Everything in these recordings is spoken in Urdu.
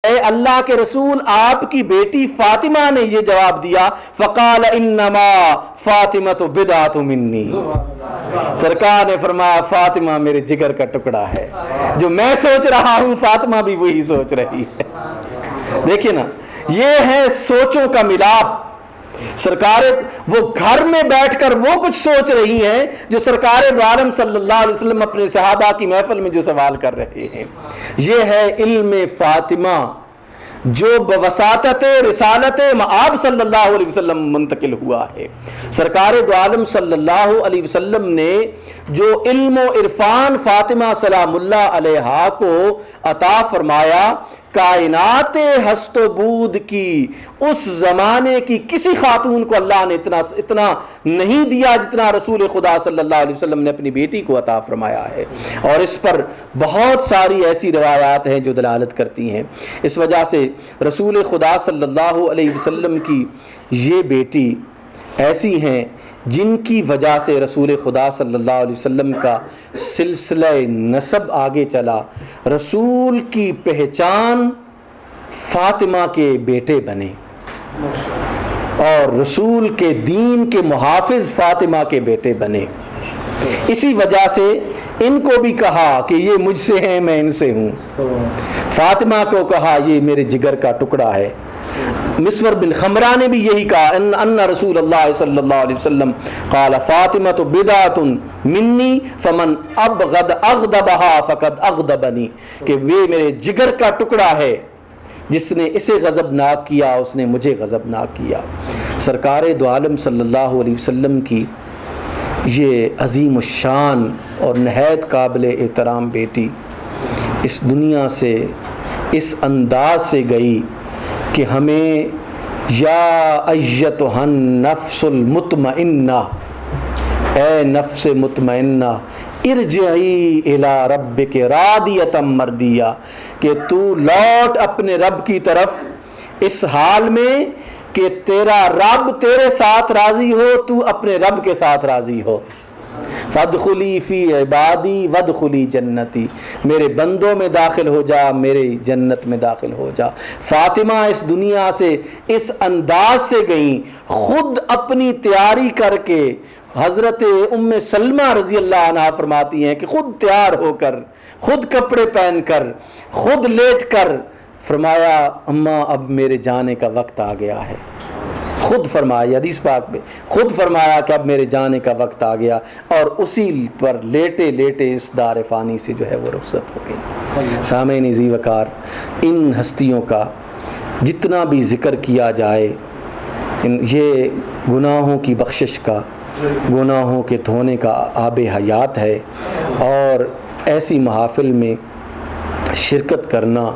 اے اللہ کے رسول آپ کی بیٹی فاطمہ نے یہ جواب دیا، فقال انما فاطمۃ بدعۃ منی، سرکار نے فرمایا فاطمہ میرے جگر کا ٹکڑا ہے، جو میں سوچ رہا ہوں فاطمہ بھی وہی سوچ رہی ہے۔ دیکھیں نا، یہ ہے سوچوں کا ملاپ۔ سرکار وہ گھر میں بیٹھ کر وہ کچھ سوچ رہی ہیں جو سرکار عالم صلی اللہ علیہ وسلم اپنے صحابہ کی محفل میں جو سوال کر رہے ہیں۔ یہ ہے علم فاطمہ جو بوساطت رسالت مآب صلی اللہ علیہ وسلم منتقل ہوا ہے۔ سرکار دو عالم صلی اللہ علیہ وسلم نے جو علم و عرفان فاطمہ سلام اللہ علیہا کو عطا فرمایا، کائنات ہست و بود کی اس زمانے کی کسی خاتون کو اللہ نے اتنا نہیں دیا جتنا رسول خدا صلی اللہ علیہ وسلم نے اپنی بیٹی کو عطا فرمایا ہے۔ اور اس پر بہت ساری ایسی روایات ہیں جو دلالت کرتی ہیں۔ اس وجہ سے رسول خدا صلی اللہ علیہ وسلم کی یہ بیٹی ایسی ہیں جن کی وجہ سے رسول خدا صلی اللہ علیہ وسلم کا سلسلہ نسب آگے چلا۔ رسول کی پہچان فاطمہ کے بیٹے بنے اور رسول کے دین کے محافظ فاطمہ کے بیٹے بنے۔ اسی وجہ سے ان کو بھی کہا کہ یہ مجھ سے ہیں، میں ان سے ہوں۔ فاطمہ کو کہا یہ میرے جگر کا ٹکڑا ہے۔ مسور بن خمرہ نے بھی یہی کہا ان رسول اللہ صلی اللہ علیہ وسلم قال فاطمۃ بدعۃ منی فمن ابغض اغضبها فقد اغضبنی، کہ وہ میرے جگر کا ٹکڑا ہے، جس نے اسے غضبناک کیا اس نے مجھے غضبناک کیا۔ سرکار دو عالم صلی اللہ علیہ وسلم کی یہ عظیم الشان اور نہایت قابل احترام بیٹی اس دنیا سے اس انداز سے گئی کہ ہمیں یا ایتھا النفس المطمئنہ، اے نفس مطمئنہ، ارجعی الی ربک راضیۃ مرضیہ، کہ تو لوٹ اپنے رب کی طرف اس حال میں کہ تیرا رب تیرے ساتھ راضی ہو، تو اپنے رب کے ساتھ راضی ہو۔ فادخلی فی عبادی وادخلی جنتی، میرے بندوں میں داخل ہو جا، میری جنت میں داخل ہو جا۔ فاطمہ اس دنیا سے اس انداز سے گئیں، خود اپنی تیاری کر کے۔ حضرت ام سلمہ رضی اللہ عنہا فرماتی ہیں کہ خود تیار ہو کر، خود کپڑے پہن کر، خود لیٹ کر فرمایا اماں اب میرے جانے کا وقت آ گیا ہے۔ خود فرمایا، حدیث پاک میں خود فرمایا کہ اب میرے جانے کا وقت آ گیا، اور اسی پر لیٹے لیٹے اس دار فانی سے جو ہے وہ رخصت ہو گئی۔ سامعین ذی وقار، ان ہستیوں کا جتنا بھی ذکر کیا جائے، یہ گناہوں کی بخشش کا، گناہوں کے دھونے کا آب حیات ہے، اور ایسی محافل میں شرکت کرنا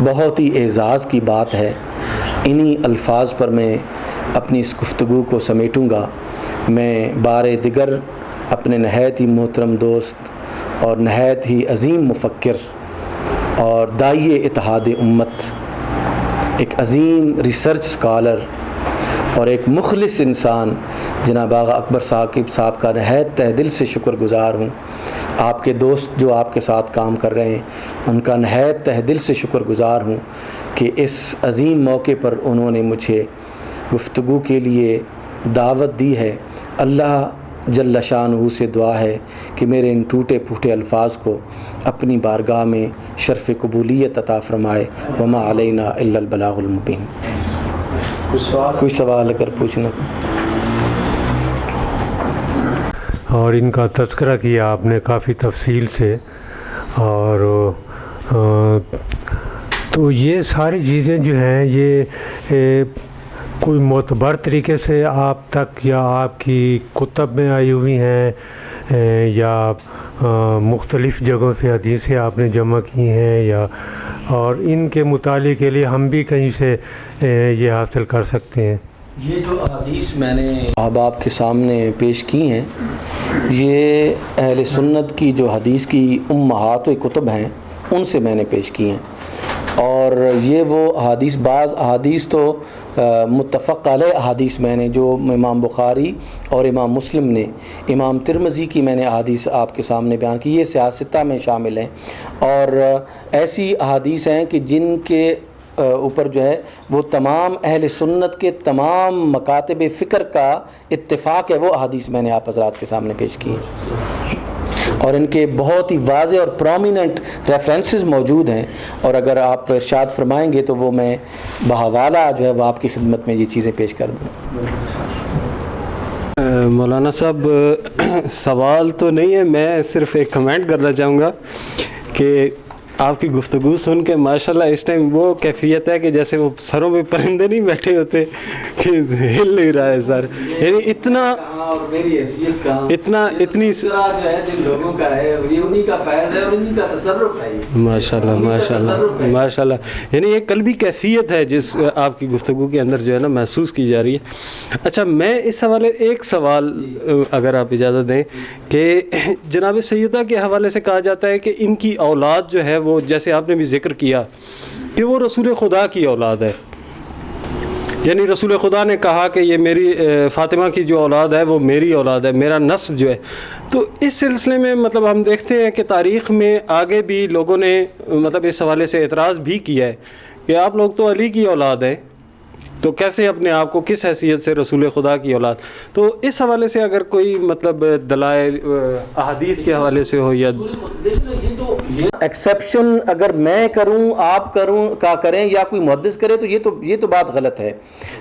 بہت ہی اعزاز کی بات ہے۔ انہی الفاظ پر میں اپنی اس گفتگو کو سمیٹوں گا۔ میں بار دیگر اپنے نہایت ہی محترم دوست اور نہایت ہی عظیم مفکر اور داعی اتحاد امت، ایک عظیم ریسرچ اسکالر اور ایک مخلص انسان جناب آغا اکبر ثاقب صاحب کا نہایت تہ دل سے شکر گزار ہوں۔ آپ کے دوست جو آپ کے ساتھ کام کر رہے ہیں ان کا نہایت تہ دل سے شکر گزار ہوں کہ اس عظیم موقع پر انہوں نے مجھے گفتگو کے لیے دعوت دی ہے۔ اللہ جل شانہ سے دعا ہے کہ میرے ان ٹوٹے پھوٹے الفاظ کو اپنی بارگاہ میں شرف قبولیت عطا فرمائے۔ وما علینا الا البلاغ المبین۔ کوئی سوال اگر پوچھنا؟ اور ان کا تذکرہ کیا آپ نے کافی تفصیل سے، اور تو یہ ساری چیزیں جو ہیں یہ کوئی معتبر طریقے سے آپ تک یا آپ کی کتب میں آئی ہوئی ہیں یا مختلف جگہوں سے حدیثیں آپ نے جمع کی ہیں، یا اور ان کے مطالعے کے لیے ہم بھی کہیں سے یہ حاصل کر سکتے ہیں؟ یہ جو احادیث میں نے آپ کے سامنے پیش کی ہیں، یہ اہل سنت کی جو حدیث کی امہات کتب ہیں ان سے میں نے پیش کی ہیں۔ اور یہ وہ احادیث، بعض احادیث تو متفق علیہ احادیث میں نے جو امام بخاری اور امام مسلم نے، امام ترمذی کی میں نے احادیث آپ کے سامنے بیان کی، یہ سیاستہ میں شامل ہیں، اور ایسی احادیث ہیں کہ جن کے اوپر جو ہے وہ تمام اہل سنت کے تمام مکاتب فکر کا اتفاق ہے، وہ احادیث میں نے آپ حضرات کے سامنے پیش کی ہیں، اور ان کے بہت ہی واضح اور پرومیننٹ ریفرنسز موجود ہیں، اور اگر آپ ارشاد فرمائیں گے تو وہ میں بحوالہ جو ہے وہ آپ کی خدمت میں یہ چیزیں پیش کر دوں۔ مولانا صاحب، سوال تو نہیں ہے، میں صرف ایک کمنٹ کرنا چاہوں گا کہ آپ کی گفتگو سن کے ماشاءاللہ اس ٹائم وہ کیفیت ہے کہ جیسے وہ سروں پہ پرندے نہیں بیٹھے ہوتے کہ ہل نہیں رہا ہے سر، یعنی اتنی ماشاءاللہ یعنی یہ قلبی کیفیت ہے جس آپ کی گفتگو کے اندر جو ہے نا محسوس کی جا رہی ہے۔ اچھا، میں اس حوالے ایک سوال اگر آپ اجازت دیں کہ جناب سیدہ کے حوالے سے کہا جاتا ہے کہ ان کی اولاد جو ہے وہ، جیسے آپ نے بھی ذکر کیا کہ وہ رسول خدا کی اولاد ہے، یعنی رسول خدا نے کہا کہ یہ میری فاطمہ کی جو اولاد ہے وہ میری اولاد ہے، میرا نسب جو ہے۔ تو اس سلسلے میں مطلب ہم دیکھتے ہیں کہ تاریخ میں آگے بھی لوگوں نے مطلب اس حوالے سے اعتراض بھی کیا ہے کہ آپ لوگ تو علی کی اولاد ہیں، تو کیسے اپنے آپ کو کس حیثیت سے رسول خدا کی اولاد؟ تو اس حوالے سے اگر کوئی مطلب دلائل احادیث کے حوالے سے ہو یا ایکسیپشن اگر میں کروں، آپ کریں یا کوئی محدث کرے تو یہ تو بات غلط ہے،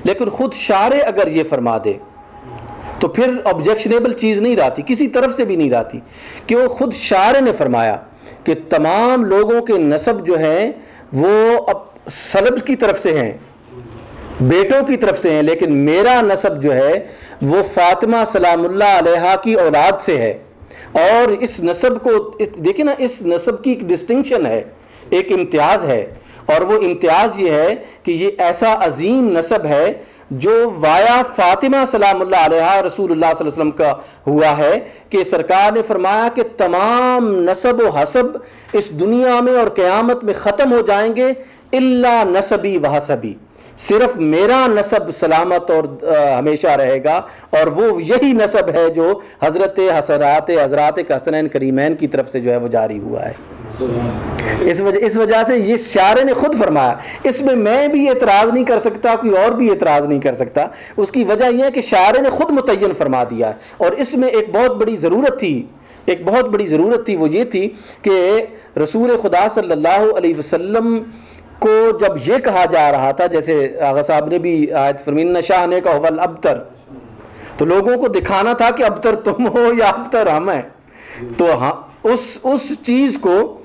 لیکن خود شارع اگر یہ فرما دے تو پھر آبجیکشنیبل چیز نہیں رہتی، کسی طرف سے بھی نہیں رہتی، کہ وہ خود شارع نے فرمایا کہ تمام لوگوں کے نسب جو ہیں وہ اب سلب کی طرف سے ہیں، بیٹوں کی طرف سے ہیں، لیکن میرا نسب جو ہے وہ فاطمہ سلام اللہ علیہا کی اولاد سے ہے۔ اور اس نسب کو دیکھیں نا، اس نسب کی ایک ڈسٹنکشن ہے، ایک امتیاز ہے، اور وہ امتیاز یہ ہے کہ یہ ایسا عظیم نسب ہے جو وایا فاطمہ سلام اللہ علیہا رسول اللہ صلی اللہ علیہ وسلم کا ہوا ہے، کہ سرکار نے فرمایا کہ تمام نسب و حسب اس دنیا میں اور قیامت میں ختم ہو جائیں گے الا نسبی و حسبی، صرف میرا نسب سلامت اور ہمیشہ رہے گا، اور وہ یہی نسب ہے جو حضرت حضرات حسنین کریمین کی طرف سے جو ہے وہ جاری ہوا ہے۔ اس وجہ سے یہ شارع نے خود فرمایا، اس میں بھی اعتراض نہیں کر سکتا، کوئی اور بھی اعتراض نہیں کر سکتا۔ اس کی وجہ یہ ہے کہ شارع نے خود متعین فرما دیا ہے، اور اس میں ایک بہت بڑی ضرورت تھی، وہ یہ تھی کہ رسول خدا صلی اللہ علیہ وسلم کو جب یہ کہا جا رہا تھا، جیسے آغا صاحب نے بھی آیت فرمائی نہ شاہنے کا حول ابتر، تو لوگوں کو دکھانا تھا کہ ابتر تم ہو یا ابتر ہم ہیں، تو اس چیز کو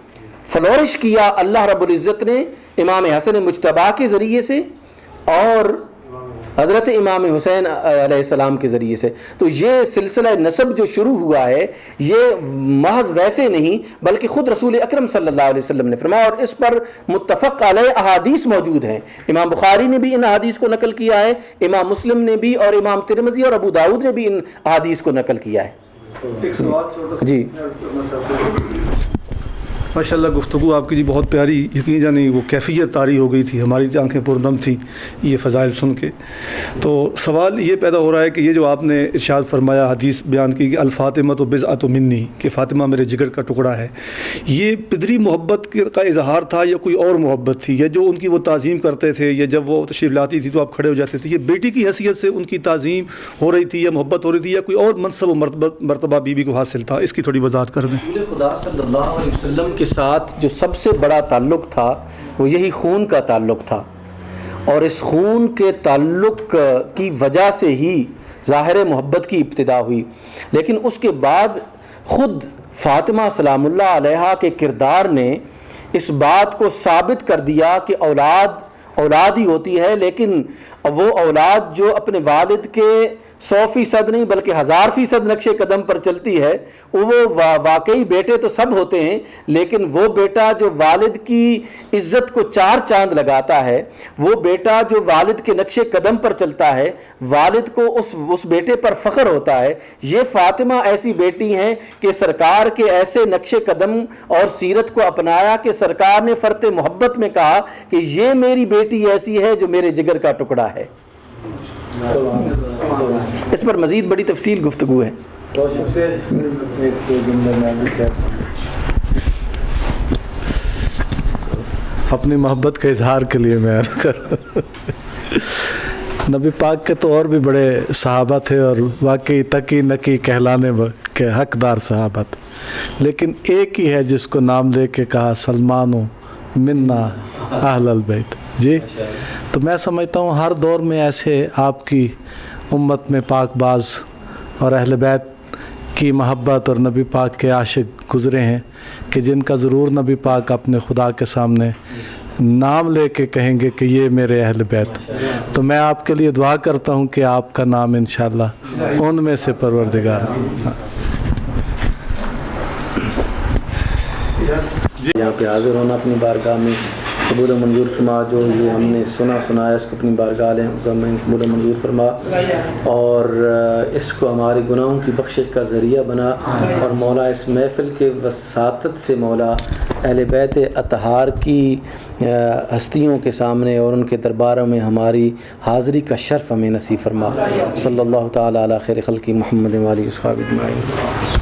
فلورش کیا اللہ رب العزت نے امام حسن مجتبیٰ کے ذریعے سے اور حضرت امام حسین علیہ السلام کے ذریعے سے۔ تو یہ سلسلہ نسب جو شروع ہوا ہے یہ محض ویسے نہیں بلکہ خود رسول اکرم صلی اللہ علیہ وسلم نے فرمایا، اور اس پر متفق علیہ احادیث موجود ہیں۔ امام بخاری نے بھی ان احادیث کو نقل کیا ہے، امام مسلم نے بھی، اور امام ترمذی اور ابو داؤد نے بھی ان احادیث کو نقل کیا ہے۔ ایک سوال چھوٹا سا جی ماشاءاللہ گفتگو آپ کی جی بہت پیاری، یقین جانی وہ کیفیت طاری ہو گئی تھی، ہماری آنکھیں پردم تھیں یہ فضائل سن کے۔ تو سوال یہ پیدا ہو رہا ہے کہ یہ جو آپ نے ارشاد فرمایا، حدیث بیان کی کہ الفاطمۃ بضعۃ منی، کہ فاطمہ میرے جگر کا ٹکڑا ہے، یہ پدری محبت کا اظہار تھا یا کوئی اور محبت تھی، یا جو ان کی وہ تعظیم کرتے تھے، یا جب وہ تشریف لاتی تھی تو آپ کھڑے ہو جاتے تھے، یہ بیٹی کی حیثیت سے ان کی تعظیم ہو رہی تھی یا محبت ہو رہی تھی، یا کوئی اور منصب و مرتبہ بیوی کو حاصل تھا؟ اس کی تھوڑی وضاحت کر دیں۔ رسول خدا صلی اللہ علیہ وسلم کے ساتھ جو سب سے بڑا تعلق تھا وہ یہی خون کا تعلق تھا، اور اس خون کے تعلق کی وجہ سے ہی ظاہر محبت کی ابتدا ہوئی، لیکن اس کے بعد خود فاطمہ سلام اللہ علیہا کے کردار نے اس بات کو ثابت کر دیا کہ اولاد ہی ہوتی ہے، لیکن وہ اولاد جو اپنے والد کے 100% نہیں بلکہ 1000% نقش قدم پر چلتی ہے، وہ واقعی بیٹے تو سب ہوتے ہیں، لیکن وہ بیٹا جو والد کی عزت کو 4 چاند لگاتا ہے، وہ بیٹا جو والد کے نقش قدم پر چلتا ہے، والد کو اس بیٹے پر فخر ہوتا ہے۔ یہ فاطمہ ایسی بیٹی ہیں کہ سرکار کے ایسے نقش قدم اور سیرت کو اپنایا کہ سرکار نے فرط محبت میں کہا کہ یہ میری بیٹی ایسی ہے جو میرے جگر کا ٹکڑا ہے۔ اس پر مزید بڑی تفصیل گفتگو ہے۔ اپنی محبت کے اظہار کے لیے میں عرض کر نبی پاک کے تو اور بھی بڑے صحابہ تھے اور واقعی تقی نقی کہلانے کے حقدار صحابہ تھے، لیکن ایک ہی ہے جس کو نام دے کے کہا سلمانو منا اہل البیت۔ جی تو میں سمجھتا ہوں ہر دور میں ایسے آپ کی امت میں پاک باز اور اہل بیت کی محبت اور نبی پاک کے عاشق گزرے ہیں کہ جن کا ضرور نبی پاک اپنے خدا کے سامنے نام لے کے کہیں گے کہ یہ میرے اہل بیت۔ تو میں آپ کے لیے دعا کرتا ہوں کہ آپ کا نام انشاءاللہ ان میں سے پروردگار۔ یہاں پہ حاضر ہونا اپنی بارگاہ میں قبول و منظور فرما، جو یہ ہم نے سنایا اس کو اپنی بارگاہ میں قبول و منظور فرما، اور اس کو ہمارے گناہوں کی بخشش کا ذریعہ بنا، اور مولا اس محفل کے وساطت سے مولا اہل بیت اطہار کی ہستیوں کے سامنے اور ان کے درباروں میں ہماری حاضری کا شرف ہمیں نصیب فرما۔ صلی اللہ تعالی علی خیر خلق محمد و آلہ و صحبہ اجمعین۔